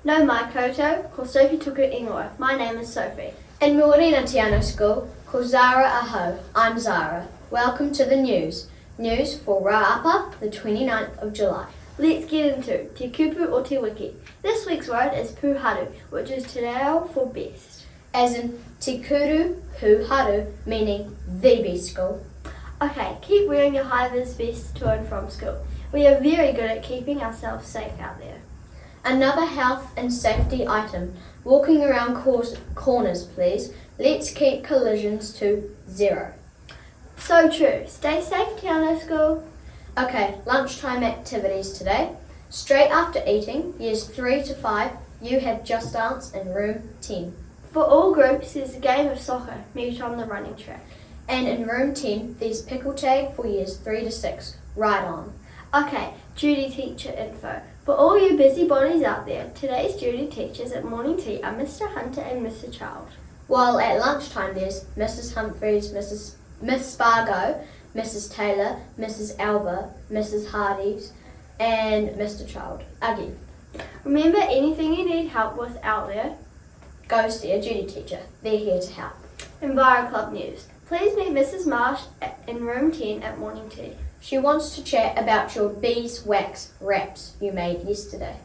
No mai koutou, ko Sophie tuku ingoa. My name is Sophie. In Te Anau School, ko Zara ahau. I'm Zara. Welcome to the news. News for Rāapa, the 29th of July. Let's get into te kupu or te wiki. This week's word is pūharu, which is te reo for best. As in te kuru pūharu, meaning the best school. Okay, keep wearing your Hi Viz vest to and from school. We are very good at keeping ourselves safe out there. Another health and safety item. Walking around corners, please. Let's keep collisions to 0. So true. Stay safe, Te Anau School. Okay, lunchtime activities today. Straight after eating, years 3 to 5, you have Just Dance in room 10. For all groups, there's a game of soccer. Meet on the running track. And in room 10, there's Pickle tag for years 3 to 6. Right on. Okay, duty teacher info. For all you busybodies out there, today's duty teachers at morning tea are Mr. Hunter and Mr. Child. While at lunchtime there's Mrs. Humphreys, Miss Spargo, Mrs. Taylor, Mrs. Alba, Mrs. Hardy's, and Mr. Child. Again. Remember, anything you need help with out there, go see a duty teacher. They're here to help. Enviro Club news. Please meet Mrs. Marsh in room 10 at morning tea. She wants to chat about your beeswax wraps you made yesterday.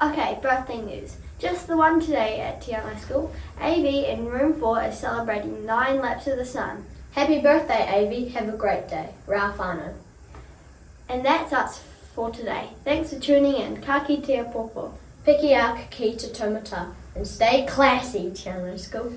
Okay, birthday news. Just the one today at Te Anau School. AV in room 4 is celebrating 9 laps of the sun. Happy birthday, AV. Have a great day. Rā whānau. And that's us for today. Thanks for tuning in. Ka kite a popo. Piki a ki te taumata. And stay classy, Te Anau School.